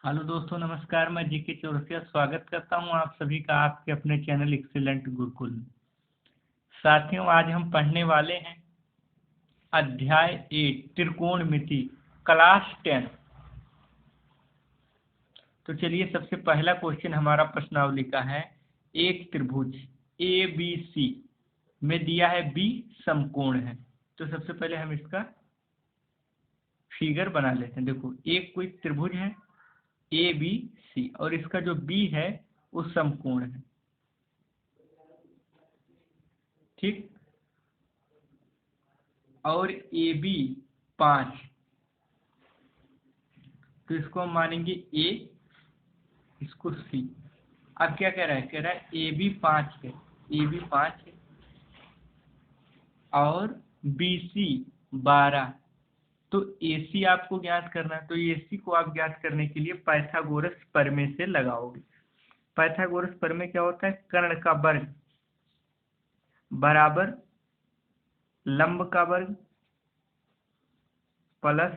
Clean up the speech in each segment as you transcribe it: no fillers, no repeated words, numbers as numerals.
Hello दोस्तों, नमस्कार। मैं जीके चौरसिया स्वागत करता हूं आप सभी का आपके अपने चैनल एक्सीलेंट गुरुकुल में। साथियों, आज हम पढ़ने वाले हैं अध्याय 8 त्रिकोणमिति, क्लास 10। तो चलिए, सबसे पहला क्वेश्चन हमारा प्रश्नावली का है। एक त्रिभुज ए बी सी में दिया है बी समकोण है। तो सबसे पहले हम इसका फिगर बना लेते हैं। देखो, एक कोई त्रिभुज है ए बी सी और इसका जो बी है वो समकोण है। ठीक। और ए बी 5, तो इसको हम मानेंगे ए, इसको सी। अब क्या कह रहा है? कह रहा है ए बी 5 है, ए बी 5 है और बी सी 12। तो ए सी आपको ज्ञात करना है। तो ए सी को आप ज्ञात करने के लिए पाइथागोरस प्रमेय से लगाओगे। पाइथागोरस प्रमेय क्या होता है? कर्ण का वर्ग बराबर लंब का वर्ग प्लस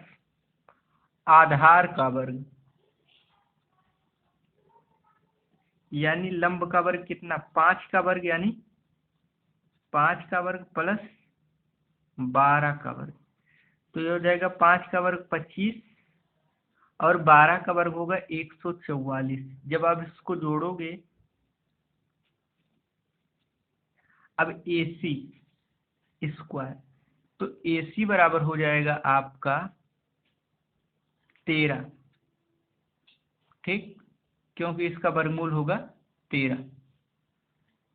आधार का वर्ग, यानी लंब का वर्ग कितना? 5 का वर्ग, यानी 5 का वर्ग प्लस 12 का वर्ग। तो ये हो जाएगा 5 का वर्ग 25 और 12 का वर्ग होगा 144। जब आप इसको जोड़ोगे, अब ए सी स्क्वायर, तो ए सी बराबर हो जाएगा आपका 13। ठीक, क्योंकि इसका वर्गमूल होगा 13।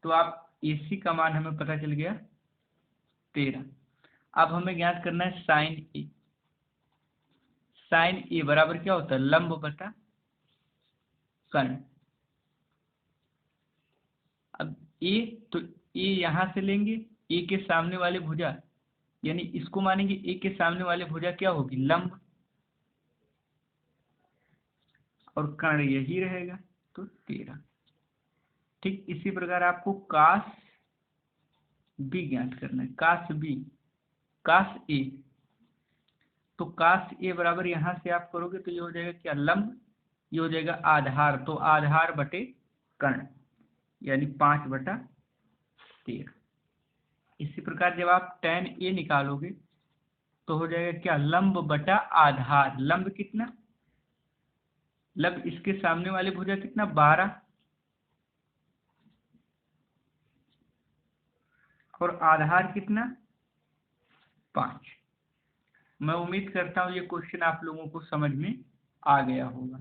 तो आप ए सी का मान हमें पता चल गया 13। अब हमें ज्ञात करना है साइन ए। साइन ए बराबर क्या होता है? लंब बटा कर्ण। अब ए, तो ए यहां से लेंगे, ए के सामने वाले भुजा, यानी इसको मानेंगे ए के सामने वाले भुजा क्या होगी? लंब, और कर्ण यही रहेगा, तो 13। ठीक इसी प्रकार आपको कास बी ज्ञात करना है। कास बी, कास ए, तो कास ए बराबर यहां से आप करोगे तो ये हो जाएगा क्या? लंब। ये हो जाएगा आधार, तो आधार बटे कर्ण, यानी 5/13। इसी प्रकार जब आप tan ए निकालोगे तो हो जाएगा क्या? लंब बटा आधार। लंब कितना? लंब इसके सामने वाले भुजा कितना? 12, और आधार कितना? 5। मैं उम्मीद करता हूँ ये क्वेश्चन आप लोगों को समझ में आ गया होगा।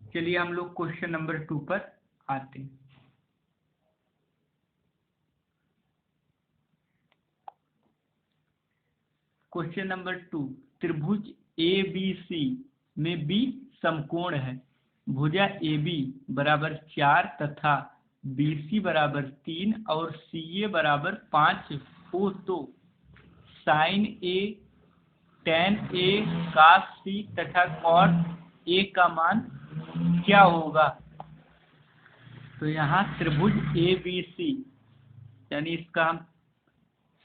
चलिए हम लोग क्वेश्चन नंबर 2 पर आते हैं। क्वेश्चन नंबर 2, त्रिभुज ए बी सी में बी समकोण है। भुजा ए बी बराबर 4 तथा बी सी बराबर 3 और सी ए बराबर 5 हो तो साइन ए, tan ए, cos सी तथा cot ए का मान क्या होगा? तो यहाँ त्रिभुज ए बी सी, यानी इसका हम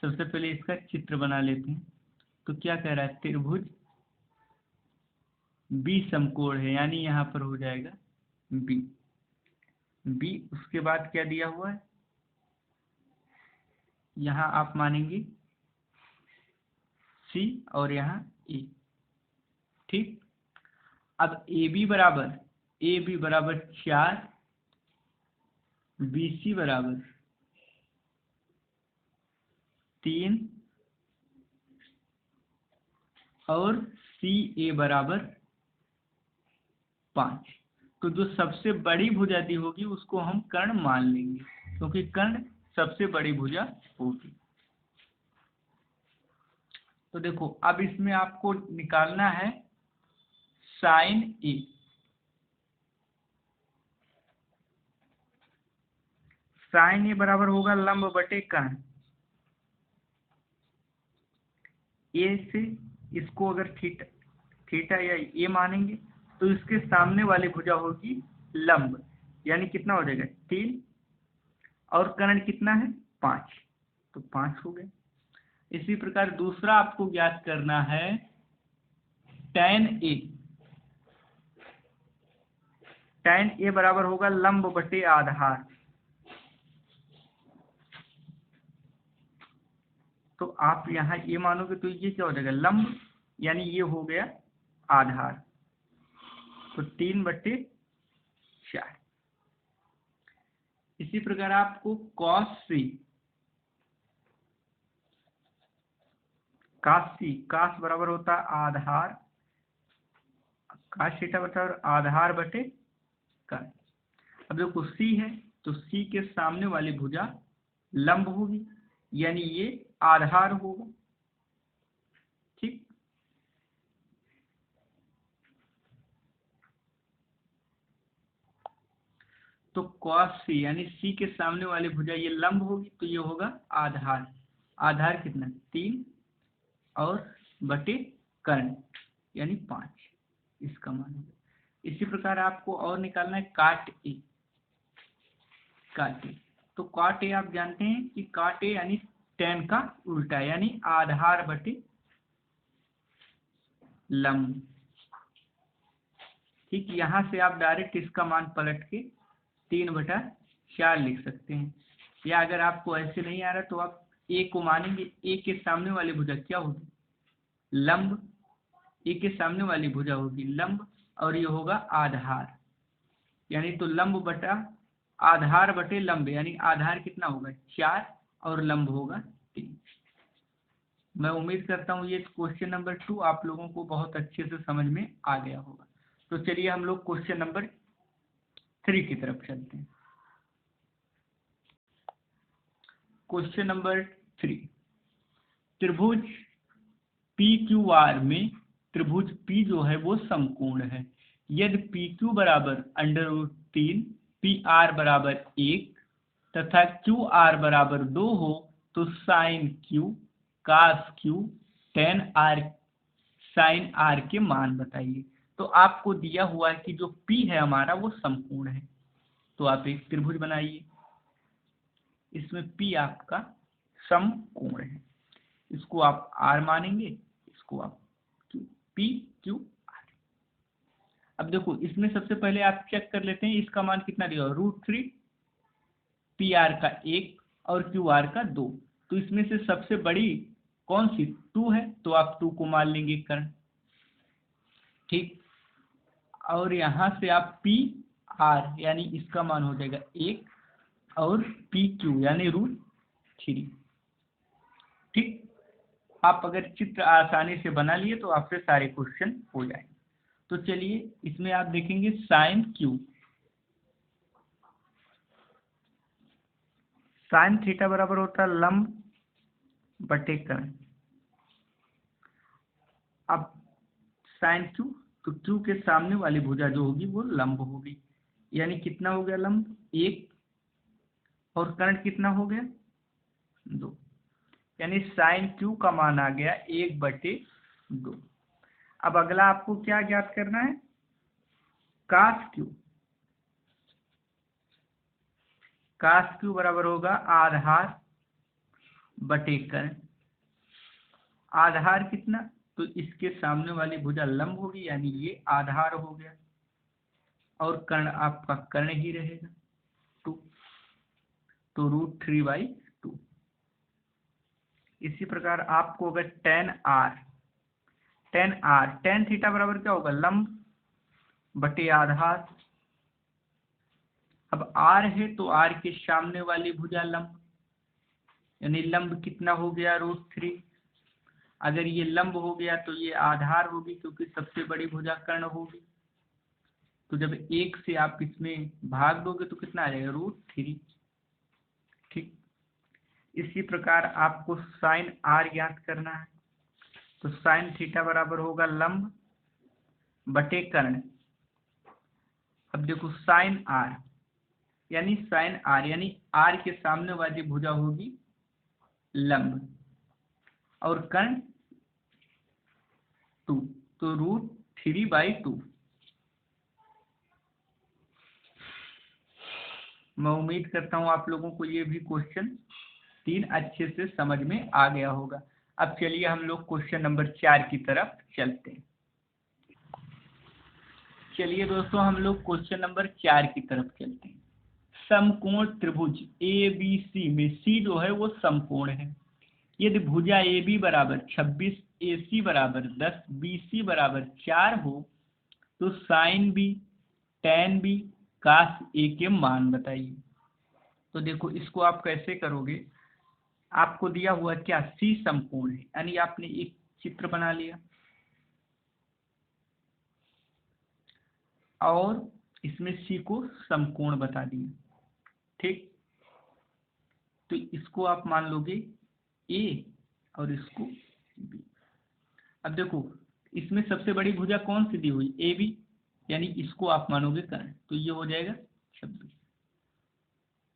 सबसे पहले इसका चित्र बना लेते हैं। तो क्या कह रहा है? त्रिभुज बी समकोण है, यानी यहाँ पर हो जाएगा बी। बी उसके बाद क्या दिया हुआ है? यहाँ आप मानेंगे सी और यहाँ ए। ठीक। अब ए बी बराबर 4, बी सी बराबर 3 और सी ए बराबर 5। तो जो सबसे बड़ी भुजा दी होगी उसको हम कर्ण मान लेंगे, क्योंकि कर्ण सबसे बड़ी भुजा होगी। तो देखो, अब इसमें आपको निकालना है साइन ए। साइन ए बराबर होगा लंब बटे कर्ण। ए से इसको अगर थीटा थीटा या ए मानेंगे तो इसके सामने वाली भुजा होगी लंब, यानी कितना हो जाएगा? 3, और कर्ण कितना है? 5, तो 5 हो गए। इसी प्रकार दूसरा आपको ज्ञात करना है tan ए। tan A बराबर होगा लंब बटे आधार। तो आप यहाँ ये मानोगे तो ये क्या हो जाएगा, लंब, यानी ये हो गया आधार। तो 3/4। इसी प्रकार आपको cos C, cos बराबर होता है आधार, cos थीटा बराबर आधार बटे कर्ण। अब देखो C है तो C के सामने वाली भुजा लंब होगी, यानी ये आधार होगा। ठीक, तो cos C यानी C के सामने वाली भुजा ये लंब होगी, तो ये होगा आधार। आधार कितना, 3 और बटे कर्ण यानी 5, इसका मान होगा। इसी प्रकार आपको और निकालना है काट A। तो काट A आप जानते हैं कि काट A यानी tan का उल्टा, यानी आधार बटे लंब। ठीक, यहाँ से आप डायरेक्ट इसका मान पलट के 3/4 लिख सकते हैं। या अगर आपको ऐसे नहीं आ रहा तो आप A को मानेंगे, A के सामने वाली भुजा क्या होगी, लंब। A के सामने वाली भुजा होगी लंब और ये होगा आधार, यानी तो लंब बटा आधार बटे लंब, यानी आधार कितना होगा 4 और लंब होगा 3। मैं उम्मीद करता हूँ ये क्वेश्चन नंबर 2 आप लोगों को बहुत अच्छे से समझ में आ गया होगा। तो चलिए हम लोग क्वेश्चन नंबर 3 की तरफ चलते हैं। क्वेश्चन नंबर 3, त्रिभुज PQR में त्रिभुज P जो है वो समकोण है। यदि PQ बराबर √3, PR बराबर 1 तथा QR बराबर 2 हो तो sin Q, cos Q, tan R, sin R के मान बताइए। तो आपको दिया हुआ है कि जो P है हमारा वो समकोण है, तो आप एक त्रिभुज बनाइए। इसमें P आपका समकोण है, इसको आप R मानेंगे, इसको आप PQR। अब देखो इसमें सबसे पहले आप चेक कर लेते हैं इसका मान कितना दिया, √3, PR का 1 और QR का 2। तो इसमें से सबसे बड़ी कौन सी, 2 है, तो आप 2 को मान लेंगे कर्ण। ठीक, और यहाँ से आप PR यानी इसका मान हो जाएगा 1 और PQ यानी √3। ठीक, आप अगर चित्र आसानी से बना लिए तो आपसे सारे क्वेश्चन हो जाएंगे। तो चलिए इसमें आप देखेंगे sin Q, sin थीटा बराबर होता है लंब बटे कर्ण। अब sin Q, तो Q के सामने वाली भुजा जो होगी वो लंब होगी, यानी कितना हो गया लंब 1 और कर्ण कितना हो गया 2, यानी sin Q का मान आ गया 1/2। अब अगला आपको क्या ज्ञात करना है, cos Q। cos Q बराबर होगा आधार बटे कर्ण। आधार कितना, तो इसके सामने वाली भुजा लंब होगी, यानी ये आधार हो गया और कर्ण आपका कर्ण ही रहेगा 2, तो √3/2। इसी प्रकार आपको अगर tan थीटा बराबर क्या होगा, लंब बटे आधार। अब R है तो R के सामने वाली भुजा लंब, यानी लंब कितना हो गया √3। अगर ये लंब हो गया तो ये आधार होगी, क्योंकि सबसे बड़ी भुजा कर्ण होगी। तो जब 1 से आप इसमें भाग दोगे तो कितना आ जाएगा √3। ठीक, इसी प्रकार आपको sin R ज्ञात करना है, तो sin थीटा बराबर होगा लंब बटे कर्ण। अब देखो sin R यानी R के सामने वाली भुजा होगी लंब और कर्ण 2, तो √3/2। मैं उम्मीद करता हूँ आप लोगों को ये भी क्वेश्चन 3 अच्छे से समझ में आ गया होगा। अब चलिए हम लोग क्वेश्चन नंबर 4 की तरफ चलते हैं। चलिए दोस्तों हम लोग क्वेश्चन नंबर 4 की तरफ चलते हैं। समकोण त्रिभुज ए बी सी में सी जो है वो समकोण है। यदि भुजा ए बी बराबर 26, ए सी बराबर 10, बी सी बराबर 4 हो तो साइन बी, टेन बी, कास ए के मान बताइए। तो देखो इसको आप कैसे करोगे, आपको दिया हुआ क्या, सी समकोण है, यानी आपने एक चित्र बना लिया और इसमें सी को समकोण बता दिए, ठीक। तो इसको आप मान लोगे ए और इसको बी। अब देखो इसमें सबसे बड़ी भुजा कौन सी दी हुई, ए बी, यानी इसको आप मानोगे कर्ण, तो ये हो जाएगा 26,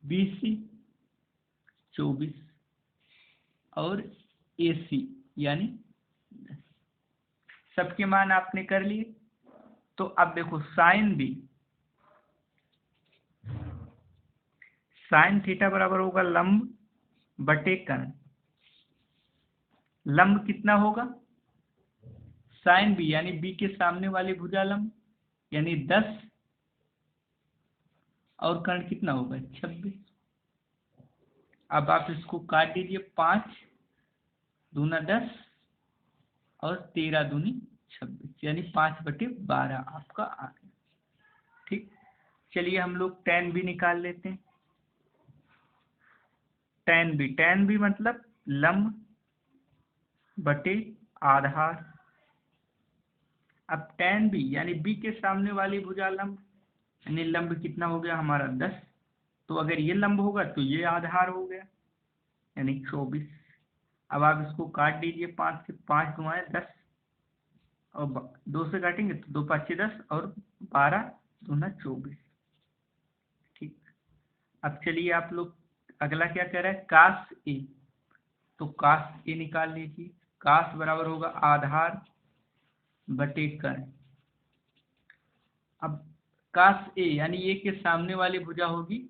बी सी 24 और ए सी यानी 10। सबके मान आपने कर लिए। तो अब देखो साइन बी, साइन थीटा बराबर होगा लंब बटे कर्ण। लंब कितना होगा, साइन बी यानी बी के सामने वाली भुजा लंब यानी 10 और कर्ण कितना होगा 26। अब आप इसको काट दीजिए, 5 दूना 10 और 13 दूनी 26 यानी 5/12 आपका आ गया, ठीक। चलिए हम लोग टेन बी निकाल लेते हैं। टेन बी मतलब लंब बटे आधार। अब टेन बी यानी बी के सामने वाली भुजा लंब, यानी लंब कितना हो गया हमारा 10, तो अगर ये लंब होगा तो ये आधार हो गया यानी 24। अब आप इसको काट दीजिए, 5 से 5 घुमाए 10 और 2 से काटेंगे तो 2 5 10 और 12 दूना 24, ठीक। अब चलिए आप लोग अगला क्या कह रहा है, कास ए, तो कास ए निकाल लीजिए। कास बराबर होगा आधार बटे कर्ण। अब कास ए यानी ए के सामने वाली भुजा होगी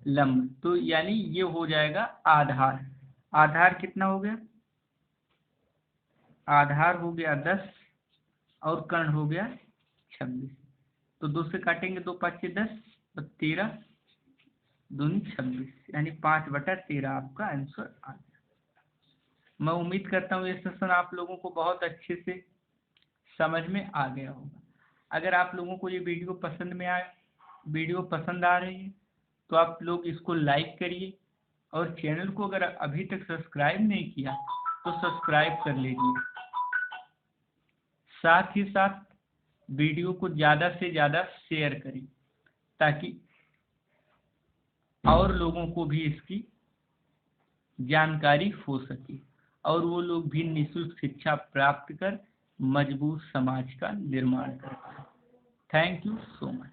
लंब, तो यानी ये हो जाएगा आधार। आधार कितना हो गया, आधार हो गया 10 और कर्ण हो गया 26। तो 2 से काटेंगे, 2 5 10 और 13 दूनी 26 यानी 5/13 आपका आंसर आ गया। मैं उम्मीद करता हूँ ये सेशन आप लोगों को बहुत अच्छे से समझ में आ गया होगा। अगर आप लोगों को ये वीडियो पसंद आ रही है तो आप लोग इसको लाइक करिए और चैनल को अगर अभी तक सब्सक्राइब नहीं किया तो सब्सक्राइब कर लीजिए। साथ ही साथ वीडियो को ज़्यादा से ज़्यादा शेयर करें ताकि और लोगों को भी इसकी जानकारी हो सके और वो लोग भी निःशुल्क शिक्षा प्राप्त कर मजबूत समाज का निर्माण कर पाए। Thank you so much.